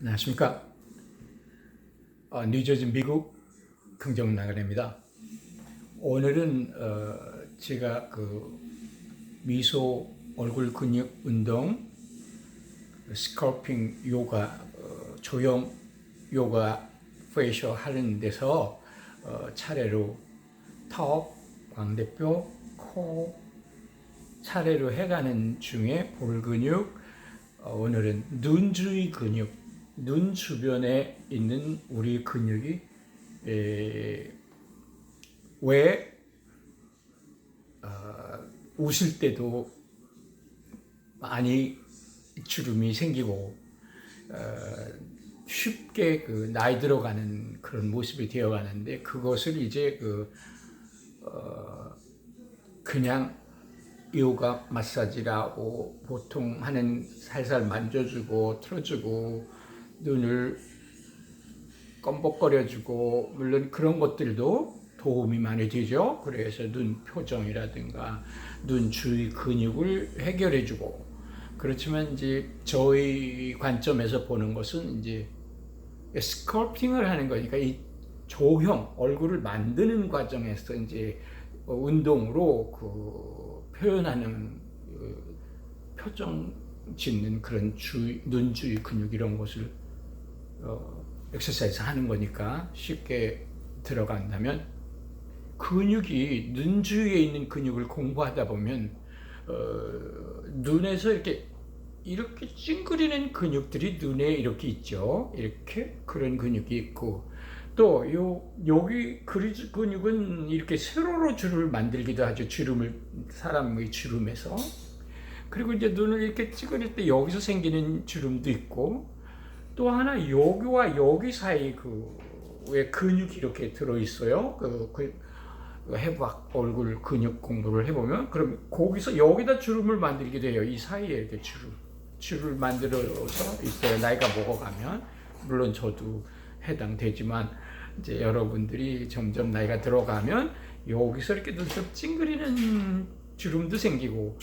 안녕하십니까. 뉴저지 미국 긍정나그네입니다. 오늘은 제가 미소 얼굴 근육 운동, 스컬핑 요가, 조형 요가 페이셜 하는 데서 차례로 턱, 광대뼈, 코 차례로 해가는 중에 볼 근육, 오늘은 눈 주위 근육, 눈 주변에 있는 우리 근육이 왜 웃을 때도 많이 주름이 생기고 쉽게 나이 들어가는 그런 모습이 되어가는데, 그것을 이제 그냥 요가 마사지라고 보통 하는, 살살 만져주고 틀어주고 눈을 껌뻑거려주고, 물론 그런 것들도 도움이 많이 되죠. 그래서 눈 표정이라든가 눈 주위 근육을 해결해주고, 그렇지만 이제 저희 관점에서 보는 것은 이제 스컬프팅을 하는 거니까, 이 조형 얼굴을 만드는 과정에서 이제 운동으로 표현하는 표정 짓는 그런 눈 주위 근육 이런 것을 엑서사이즈 하는 거니까, 쉽게 들어간다면 근육이 눈 주위에 있는 근육을 공부하다 보면 눈에서 이렇게 찡그리는 근육들이 눈에 이렇게 있죠. 이렇게 그런 근육이 있고, 또 여기 근육은 이렇게 세로로 주름을 만들기도 하죠. 사람의 주름에서. 그리고 이제 눈을 이렇게 찌그릴 때 여기서 생기는 주름도 있고, 또 하나 여기와 여기 사이 왜 근육이 이렇게 들어 있어요. 해부학 얼굴 근육 공부를 해보면, 그럼 거기서 여기다 주름을 만들기도 해요. 이 사이에 이렇게 주름을 만들어서 있어요. 나이가 먹어가면. 물론 저도 해당되지만, 이제 여러분들이 점점 나이가 들어가면 여기서 이렇게 눈썹 찡그리는 주름도 생기고,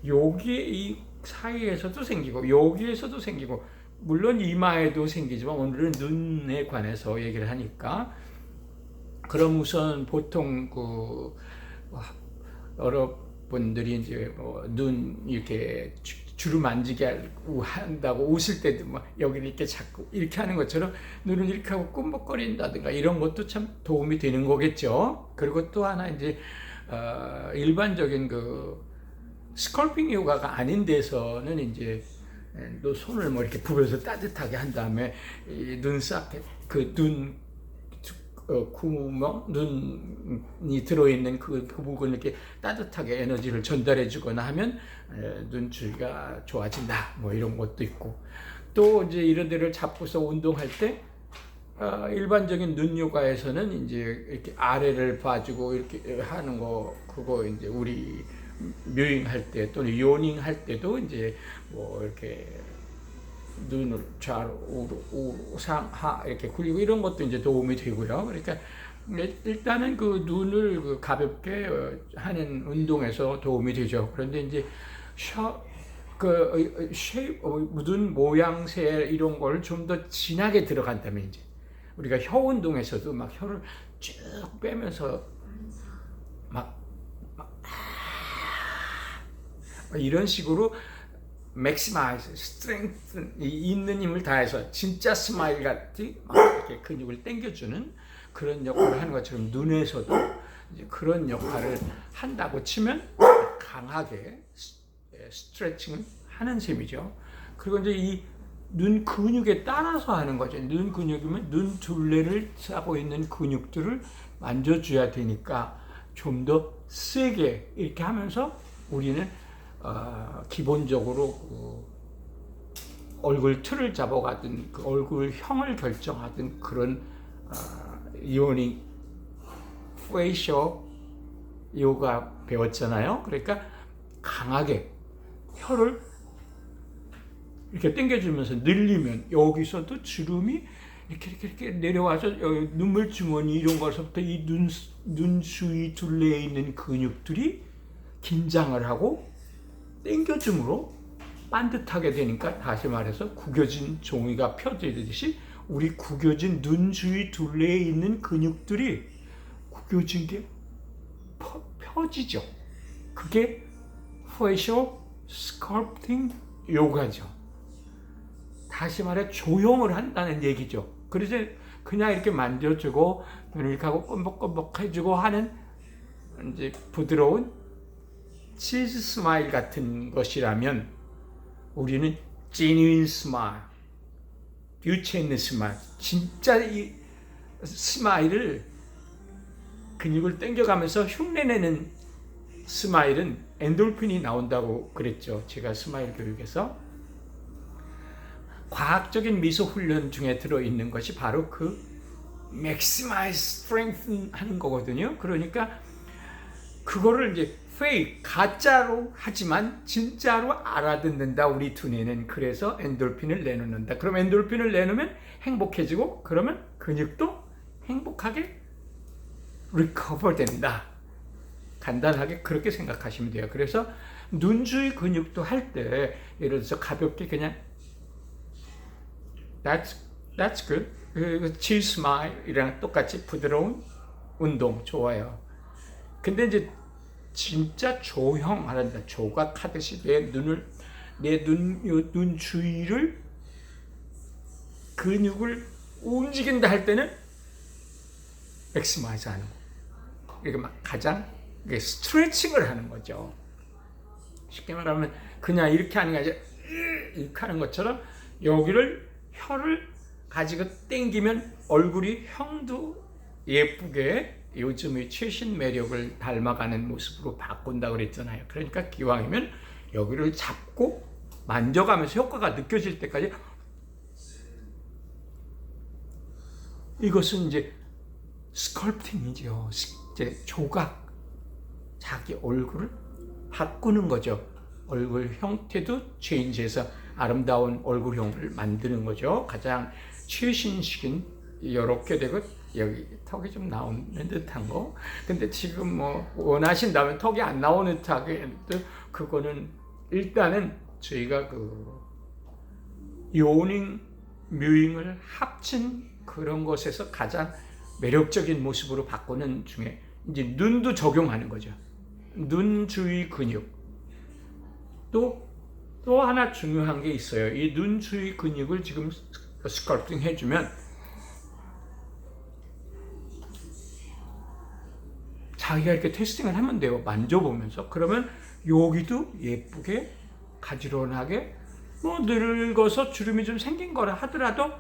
여기에 이 사이에서도 생기고, 여기에서도 생기고, 물론 이마에도 생기지만 오늘은 눈에 관해서 얘기를 하니까, 그럼 우선 보통 여러분들이 이제 눈 이렇게 주름 만지게 한다고 웃을 때도 여기를 이렇게 자꾸 이렇게 하는 것처럼 눈을 이렇게 하고 꿈벅거린다든가 이런 것도 참 도움이 되는 거겠죠. 그리고 또 하나 이제 일반적인 스컬핑 요가가 아닌 데서는 이제 또 손을 이렇게 부벼서 따뜻하게 한 다음에 눈썹 구멍, 눈이 들어있는 그 부분을 이렇게 따뜻하게 에너지를 전달해 주거나 하면 눈 주위가 좋아진다, 이런 것도 있고, 또 이제 이런 데를 잡고서 운동할 때 일반적인 눈 요가에서는 이제 이렇게 아래를 봐주고 이렇게 하는 거, 그거 이제 우리 묘잉 할 때 또는 요닝 할 때도 이제 이렇게 눈을 좌로 우로 상하 이렇게 굴리고 이런 것도 이제 도움이 되고요. 그러니까 일단은 눈을 가볍게 하는 운동에서 도움이 되죠. 그런데 이제 눈 모양새 이런 걸 좀 더 진하게 들어간다면, 이제 우리가 혀 운동에서도 혀를 쭉 빼면서 이런 식으로 maximize, strengthen, 있는 힘을 다해서 진짜 스마일 같이 이렇게 근육을 당겨주는 그런 역할을 하는 것처럼, 눈에서도 이제 그런 역할을 한다고 치면 강하게 스트레칭을 하는 셈이죠. 그리고 이제 이 눈 근육에 따라서 하는 거죠. 눈 근육이면 눈 둘레를 싸고 있는 근육들을 만져줘야 되니까 좀 더 세게 이렇게 하면서 우리는 기본적으로 얼굴 틀을 잡아가든 얼굴형을 결정하든 그런 이오닝 페이셜 요가 배웠잖아요. 그러니까 강하게 혀를 이렇게 당겨주면서 늘리면 여기서도 주름이 이렇게 내려와서 눈물 주머니 이런 것부터 이 눈 주위 둘레에 있는 근육들이 긴장을 하고 당겨줌으로 반듯하게 되니까 다시 말해서 구겨진 종이가 펴지듯이 우리 구겨진 눈 주위 둘레에 있는 근육들이 구겨진 게 펴지죠. 그게 facial sculpting 요가죠. 다시 말해 조형을 한다는 얘기죠. 그래서 그냥 이렇게 만져주고 눈을 이렇게 하고 껌벅껌벅 해주고 하는 이제 부드러운 치즈 스마일 같은 것이라면 우리는 genuine smile, 유체 있는 스마일, 진짜 이 스마일을 근육을 당겨가면서 흉내내는 스마일은 엔돌핀이 나온다고 그랬죠. 제가 스마일 교육에서 과학적인 미소 훈련 중에 들어있는 것이 바로 그 maximize strength 하는 거거든요. 그러니까 그거를 이제 fake, 가짜로 하지만 진짜로 알아듣는다 우리 두뇌는. 그래서 엔돌핀을 내놓는다. 그럼 엔돌핀을 내놓으면 행복해지고 그러면 근육도 행복하게 recover 된다. 간단하게 그렇게 생각하시면 돼요. 그래서 눈 주위 근육도 할 때 예를 들어서 가볍게 그냥 that's good. 치즈 스마일이랑 똑같이 부드러운 운동 좋아요. 근데 이제 진짜 조형하란다. 조각하듯이 내 눈 주위를 근육을 움직인다 할 때는 맥시마이즈 하는 거. 이게 막 가장 스트레칭을 하는 거죠. 쉽게 말하면 그냥 이렇게 하는 게 아니라 이렇게 하는 것처럼 여기를 혀를 가지고 당기면 얼굴이 형도 예쁘게 요즘의 최신 매력을 닮아가는 모습으로 바꾼다고 그랬잖아요. 그러니까 기왕이면 여기를 잡고 만져가면서 효과가 느껴질 때까지 이것은 이제 스컬프팅이죠. 이제 조각, 자기 얼굴을 바꾸는 거죠. 얼굴 형태도 체인지해서 아름다운 얼굴형을 만드는 거죠. 가장 최신식인 이렇게 되고 여기 턱이 좀 나오는 듯한 거. 근데 지금 뭐 원하신다면 턱이 안 나오는 듯하게 그거는 일단은 저희가 그 요닝, 뮤잉을 합친 그런 것에서 가장 매력적인 모습으로 바꾸는 중에 이제 눈도 적용하는 거죠. 눈 주위 근육. 또 하나 중요한 게 있어요. 이 눈 주위 근육을 지금 스컬프팅 해주면 자기가 이렇게 테스팅을 하면 돼요. 만져보면서. 그러면 여기도 예쁘게 가지런하게 뭐 늙어서 주름이 좀 생긴 거라 하더라도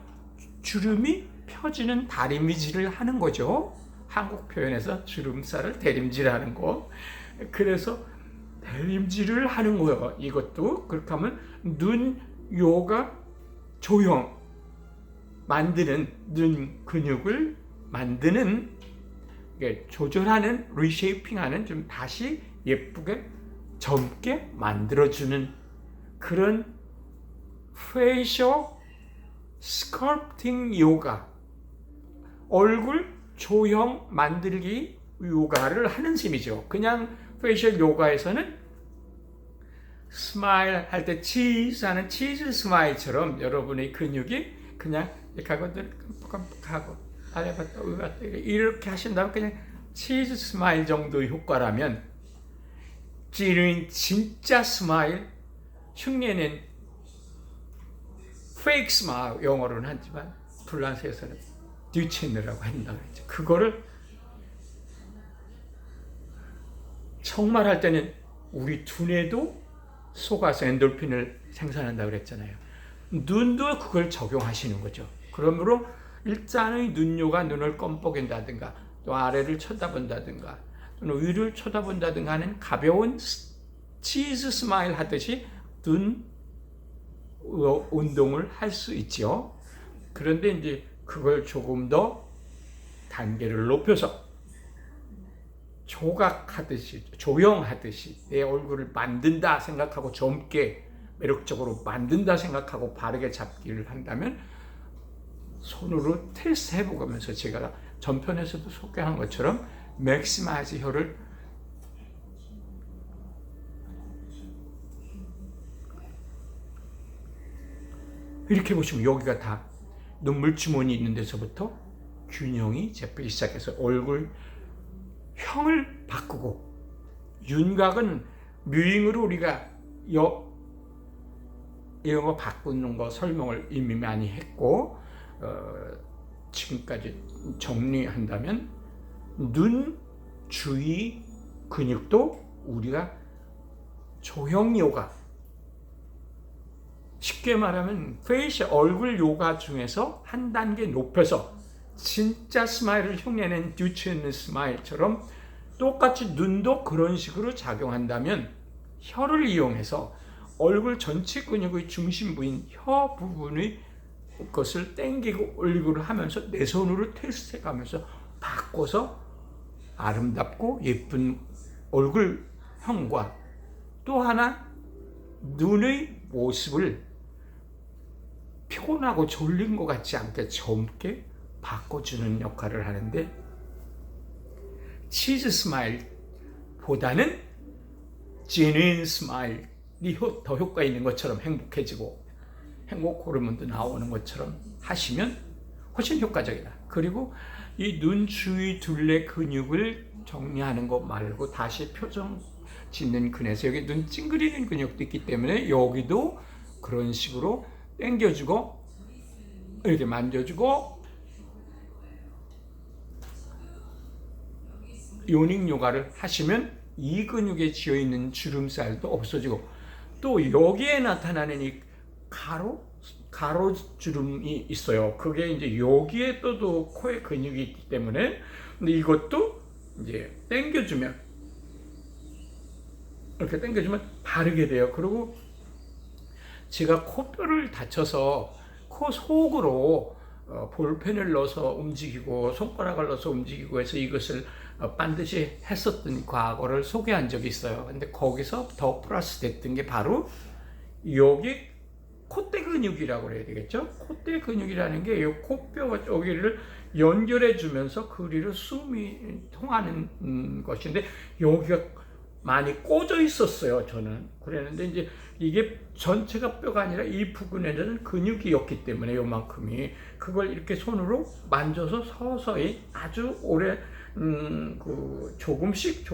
주름이 펴지는 다림질을 하는 거죠. 한국 표현에서 주름살을 대림질하는 거. 그래서 대림질을 하는 거예요. 이것도 그렇게 하면 눈 요가 조형 만드는 눈 근육을 만드는 조절하는 리쉐이핑하는 좀 다시 예쁘게 젊게 만들어주는 그런 페이셜 스컬프팅 요가 얼굴 조형 만들기 요가를 하는 셈이죠. 그냥 페이셜 요가에서는 스마일 할 때 치즈 하는 치즈 스마일처럼 여러분의 근육이 그냥 이렇게 하고 깜빡하고 이렇게 하신다면 그냥 치즈 스마일 정도의 효과라면 찌르인 진짜 스마일 흉내낸 페이크 스마일 영어로는 하지만 프랑스에서는 듀체느라고 한다고 했죠. 그거를 정말 할 때는 우리 두뇌도 속아서 엔돌핀을 생산한다고 그랬잖아요. 눈도 그걸 적용하시는 거죠. 그러므로 일단의 눈요가 눈을 껌뻑인다든가 또 아래를 쳐다본다든가 또는 위를 쳐다본다든가 하는 가벼운 치즈 스마일 하듯이 눈 운동을 할 수 있죠. 그런데 이제 그걸 조금 더 단계를 높여서 조각하듯이 조형하듯이 내 얼굴을 만든다 생각하고 젊게 매력적으로 만든다 생각하고 바르게 잡기를 한다면 손으로 테스트 해보면서 제가 전편에서도 소개한 것처럼 맥시마이즈 혀를 이렇게 보시면 여기가 다 눈물 주머니 있는 데서부터 균형이 잡히기 시작해서 얼굴형을 바꾸고, 윤곽은 뮤잉으로 우리가 이런 거 바꾸는 거 설명을 이미 많이 했고, 지금까지 정리한다면 눈 주위 근육도 우리가 조형 요가, 쉽게 말하면 페이셜 얼굴 요가 중에서 한 단계 높여서 진짜 스마일을 흉내낸 듀체는 스마일처럼 똑같이 눈도 그런 식으로 작용한다면 혀를 이용해서 얼굴 전체 근육의 중심부인 혀 부분의 것을 당기고 올리고 하면서 내 손으로 테스트해 가면서 바꿔서 아름답고 예쁜 얼굴형과 또 하나 눈의 모습을 피곤하고 졸린 것 같지 않게 젊게 바꿔주는 역할을 하는데, 치즈 스마일보다는 제뉴인 스마일이 더 효과 있는 것처럼 행복해지고 행복 호르몬도 나오는 것처럼 하시면 훨씬 효과적이다. 그리고 이 눈 주위 둘레 근육을 정리하는 것 말고 다시 표정 짓는 근에서 여기 눈 찡그리는 근육도 있기 때문에 여기도 그런 식으로 당겨주고 이렇게 만져주고 요닝 요가를 하시면 이 근육에 지어있는 주름살도 없어지고, 또 여기에 나타나는 이 가로 주름이 있어요. 그게 이제 여기에 또 코에 근육이 있기 때문에, 근데 이것도 이제 당겨주면, 이렇게 당겨주면 바르게 돼요. 그리고 제가 코뼈를 다쳐서 코 속으로 볼펜을 넣어서 움직이고 손가락을 넣어서 움직이고 해서 이것을 반드시 했었던 과거를 소개한 적이 있어요. 근데 거기서 더 플러스 됐던 게 바로 여기 콧대 근육이라고 해야 되겠죠? 콧대 근육이라는 게 이 코뼈와 여기를 연결해 주면서 그리로 숨이 통하는 것인데, 여기가 많이 꽂아 있었어요. 저는 그랬는데 이제 이게 전체가 뼈가 아니라 이 부분에는 근육이었기 때문에 요만큼이 그걸 이렇게 손으로 만져서 서서히 아주 오래 조금씩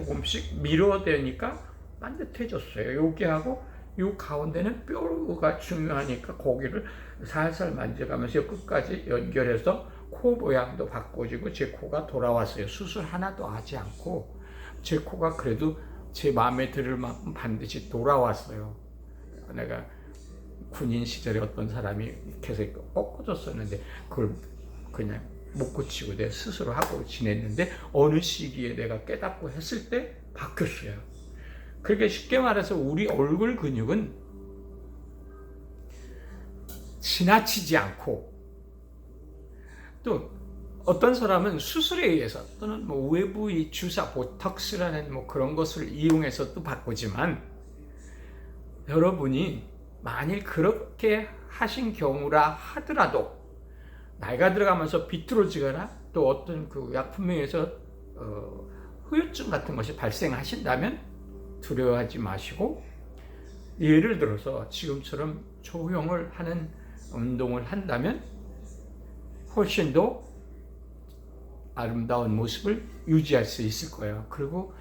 밀어대니까 반듯해졌어요. 여기하고 이 가운데는 뼈가 중요하니까 거기를 살살 만져가면서 끝까지 연결해서 코 모양도 바꿔지고 제 코가 돌아왔어요. 수술 하나도 하지 않고 제 코가 그래도 제 마음에 들을 만큼 반드시 돌아왔어요. 내가 군인 시절에 어떤 사람이 계속 꺾어졌었는데 그걸 그냥 못 고치고 내 스스로 하고 지냈는데 어느 시기에 내가 깨닫고 했을 때 바뀌었어요. 그러니까 쉽게 말해서 우리 얼굴 근육은 지나치지 않고, 또 어떤 사람은 수술에 의해서 또는 뭐 외부의 주사, 보톡스라는 뭐 그런 것을 이용해서 또 바꾸지만, 여러분이 만일 그렇게 하신 경우라 하더라도 나이가 들어가면서 비뚤어지거나 또 어떤 그 약품에 의해서 후유증 같은 것이 발생하신다면 두려워하지 마시고, 예를 들어서 지금처럼 조형을 하는 운동을 한다면 훨씬 더 아름다운 모습을 유지할 수 있을 거예요. 그리고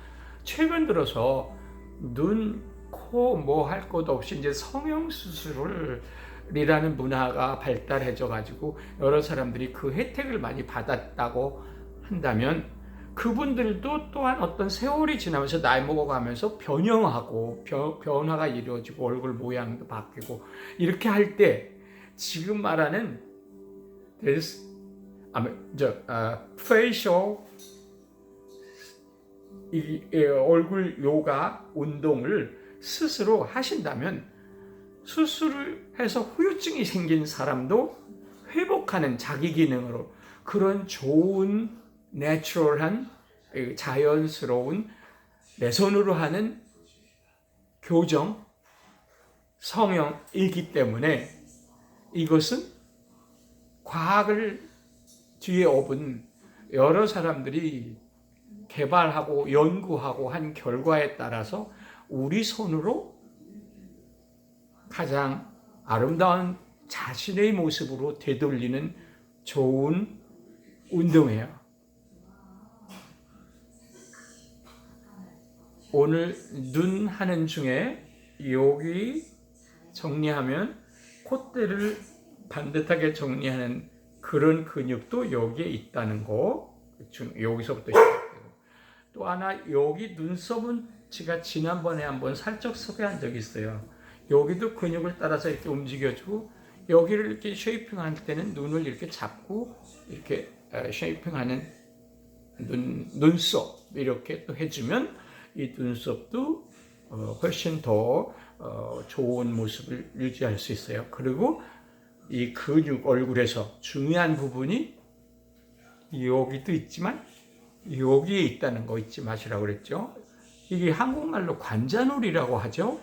최근 들어서 눈, 코 뭐 할 것도 없이 이제 성형수술이라는 문화가 발달해져 가지고 여러 사람들이 그 혜택을 많이 받았다고 한다면, 그분들도 또한 어떤 세월이 지나면서 나이 먹어가면서 변형하고 변화가 이루어지고 얼굴 모양도 바뀌고 이렇게 할 때 지금 말하는 facial 얼굴 요가 운동을 스스로 하신다면 수술을 해서 후유증이 생긴 사람도 회복하는 자기 기능으로 그런 좋은 내추럴한 자연스러운 내 손으로 하는 교정 성형이기 때문에 이것은 과학을 뒤에 업은 여러 사람들이 개발하고 연구하고 한 결과에 따라서 우리 손으로 가장 아름다운 자신의 모습으로 되돌리는 좋은 운동이에요. 오늘 눈 하는 중에 여기 정리하면 콧대를 반듯하게 정리하는 그런 근육도 여기에 있다는 거, 여기서부터 시작되고, 또 하나 여기 눈썹은 제가 지난번에 한번 살짝 소개한 적이 있어요. 여기도 근육을 따라서 이렇게 움직여주고, 여기를 이렇게 쉐이핑할 때는 눈을 이렇게 잡고 이렇게 쉐이핑하는 눈썹 이렇게 또 해주면 이 눈썹도 훨씬 더 좋은 모습을 유지할 수 있어요. 그리고 이 근육 얼굴에서 중요한 부분이 여기도 있지만 여기에 있다는 거 잊지 마시라고 그랬죠. 이게 한국말로 관자놀이라고 하죠.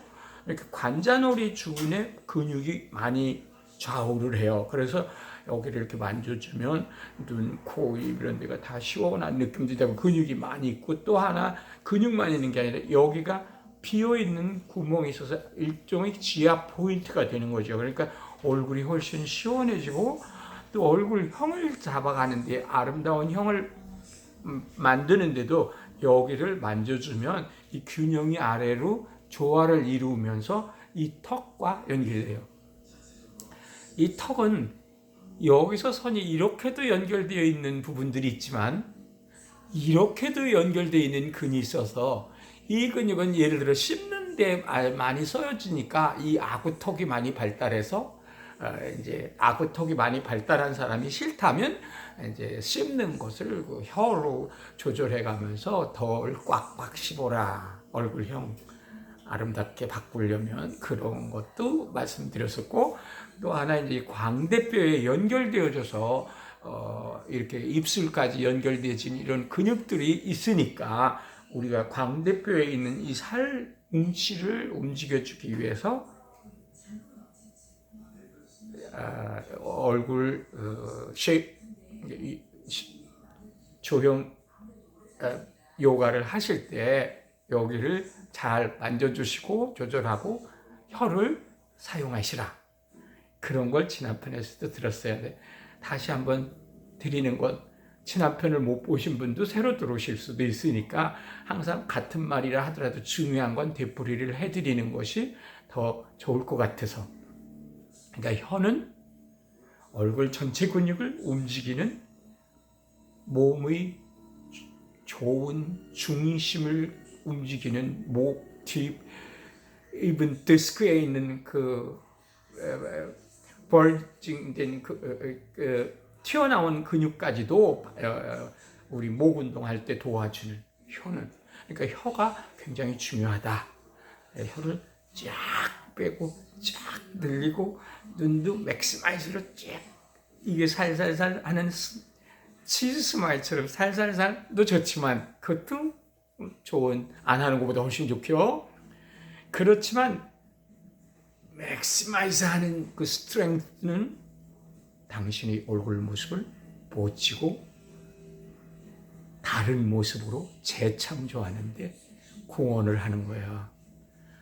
이렇게 관자놀이 주변에 근육이 많이 좌우를 해요. 그래서 여기를 이렇게 만져주면 눈, 코, 입 이런 데가 다 시원한 느낌도 되고 근육이 많이 있고, 또 하나 근육만 있는 게 아니라 여기가 비어있는 구멍이 있어서 일종의 지압 포인트가 되는 거죠. 그러니까 얼굴이 훨씬 시원해지고, 또 얼굴형을 잡아가는데 아름다운 형을 만드는데도 여기를 만져주면 이 균형이 아래로 조화를 이루면서 이 턱과 연결돼요. 이 턱은 여기서 선이 이렇게도 연결되어 있는 부분들이 있지만 이렇게도 연결되어 있는 근이 있어서, 이 근육은 예를 들어 씹는 데 많이 써지니까 이 아구턱이 많이 발달해서 이제 아구턱이 많이 발달한 사람이 싫다면 이제 씹는 것을 그 혀로 조절해 가면서 덜 꽉꽉 씹어라, 얼굴형 아름답게 바꾸려면. 그런 것도 말씀드렸었고, 또 하나 이제 광대뼈에 연결되어져서 이렇게 입술까지 연결되어진 이런 근육들이 있으니까 우리가 광대뼈에 있는 이 살 뭉치를 움직여주기 위해서 얼굴 조형 요가를 하실 때 여기를 잘 만져주시고 조절하고 혀를 사용하시라. 그런 걸 지난편에서도 들었어야 돼. 다시 한번 드리는 건, 지난편을 못 보신 분도 새로 들어오실 수도 있으니까 항상 같은 말이라 하더라도 중요한 건 되풀이를 해드리는 것이 더 좋을 것 같아서. 그러니까 혀는 얼굴 전체 근육을 움직이는 몸의 좋은 중심을 움직이는 목 뒤, 입은 디스크에 있는 그 벌징된 튀어나온 근육까지도 우리 목 운동할 때 도와주는 혀는, 그러니까 혀가 굉장히 중요하다. 혀를 쫙 빼고 쫙 늘리고, 눈도 맥시마이즈로 쫙, 이게 살살살 하는 치즈 스마일처럼 살살살도 좋지만 그것도 좋은, 안 하는 것보다 훨씬 좋죠. 그렇지만 맥시마이즈 하는 그 스트렝스는 당신의 얼굴 모습을 보치고 다른 모습으로 재창조하는 데 공헌을 하는 거야.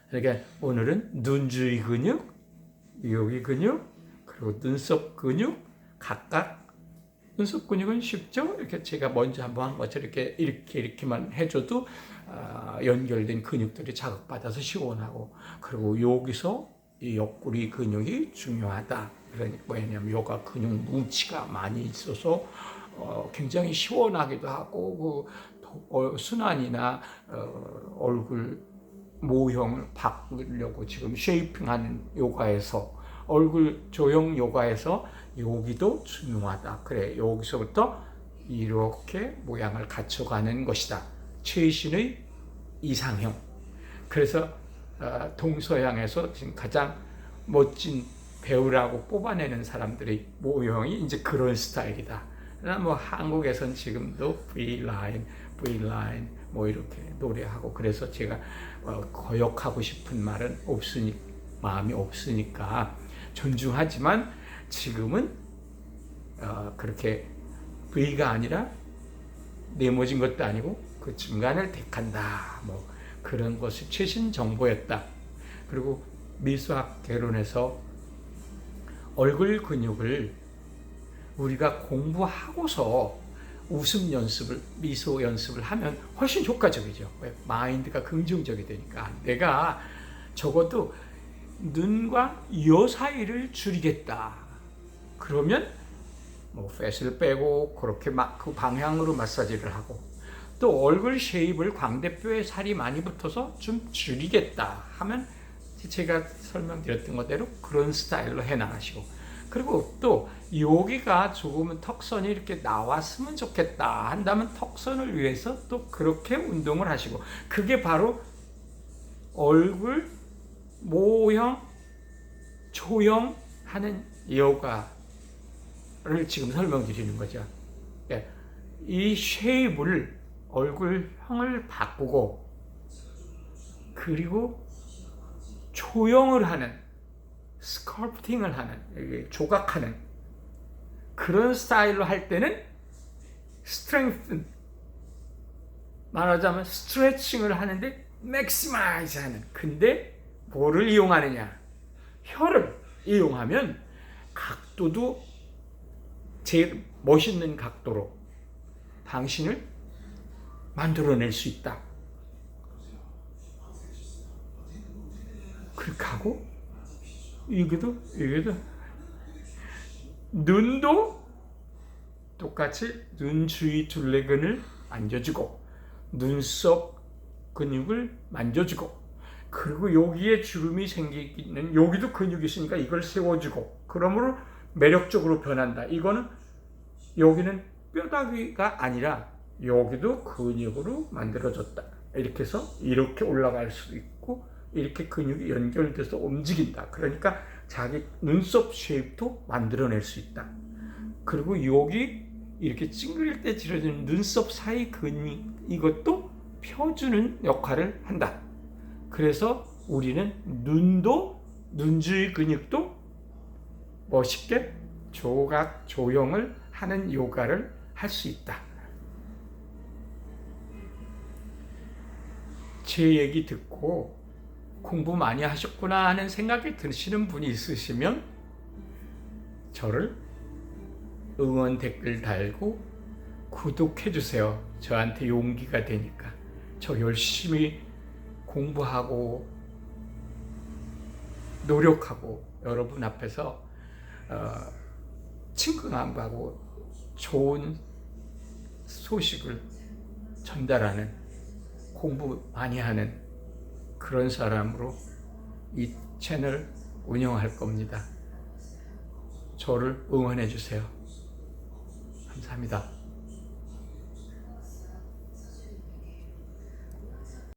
그러니까 오늘은 눈 주위 근육, 여기 근육, 그리고 눈썹 근육, 각각 눈썹 근육은 쉽죠? 이렇게 제가 먼저 한번 한 것처럼 이렇게만 해줘도 연결된 근육들이 자극받아서 시원하고, 그리고 여기서 이 옆구리 근육이 중요하다. 그러니까 왜냐하면 여기가 근육 뭉치가 많이 있어서 굉장히 시원하기도 하고, 그 순환이나 얼굴 모형을 바꾸려고 지금 쉐이핑하는 요가에서, 얼굴 조형 요가에서 여기도 중요하다. 그래, 여기서부터 이렇게 모양을 갖춰가는 것이다. 최신의 이상형. 그래서 동서양에서 지금 가장 멋진 배우라고 뽑아내는 사람들의 모형이 이제 그런 스타일이다. 뭐 한국에선 지금도 V라인 뭐 이렇게 노래하고, 그래서 제가 거역하고 싶은 말은 마음이 없으니까 존중하지만, 지금은 그렇게 V가 아니라 네모진 것도 아니고 그 중간을 택한다. 뭐 그런 것이 최신 정보였다. 그리고 미수학 개론에서 얼굴 근육을 우리가 공부하고서 웃음 연습을, 미소 연습을 하면 훨씬 효과적이죠. 왜? 마인드가 긍정적이 되니까. 내가 적어도 눈과 이 사이를 줄이겠다. 그러면 뭐 팻을 빼고 그렇게 막 그 방향으로 마사지를 하고, 또 얼굴 쉐입을 광대뼈에 살이 많이 붙어서 좀 줄이겠다 하면 제가 설명드렸던 것대로 그런 스타일로 해나가시고, 그리고 또 여기가 조금은 턱선이 이렇게 나왔으면 좋겠다 한다면 턱선을 위해서 또 그렇게 운동을 하시고, 그게 바로 얼굴 모형 조형하는 요가를 지금 설명드리는 거죠. 이 쉐입을, 얼굴형을 바꾸고 그리고 조형을 하는, 스컬프팅을 하는, 조각하는 그런 스타일로 할 때는 스트렝스, 말하자면 스트레칭을 하는데 맥시마이즈 하는. 근데 뭐를 이용하느냐? 혀를 이용하면 각도도 제일 멋있는 각도로 당신을 만들어낼 수 있다. 그렇게 하고, 이게도 눈도 똑같이 눈 주위 둘레근을 만져주고, 눈썹 근육을 만져주고, 그리고 여기에 주름이 생기는, 여기도 근육이 있으니까 이걸 세워주고, 그러므로 매력적으로 변한다. 이거는 여기는 뼈다귀가 아니라 여기도 근육으로 만들어졌다. 이렇게 해서 이렇게 올라갈 수 있고, 이렇게 근육이 연결돼서 움직인다. 그러니까 자기 눈썹 쉐입도 만들어낼 수 있다. 그리고 여기 이렇게 찡그릴 때 지어지는 눈썹 사이 근육, 이것도 펴주는 역할을 한다. 그래서 우리는 눈도, 눈주위 근육도 멋있게 조각, 조형을 하는 요가를 할 수 있다. 제 얘기 듣고 공부 많이 하셨구나 하는 생각이 드시는 분이 있으시면 저를 응원 댓글 달고 구독해 주세요. 저한테 용기가 되니까. 저 열심히 공부하고 노력하고 여러분 앞에서 친근함하고 좋은 소식을 전달하는, 공부 많이 하는 그런 사람으로 이 채널 운영할 겁니다. 저를 응원해 주세요. 감사합니다.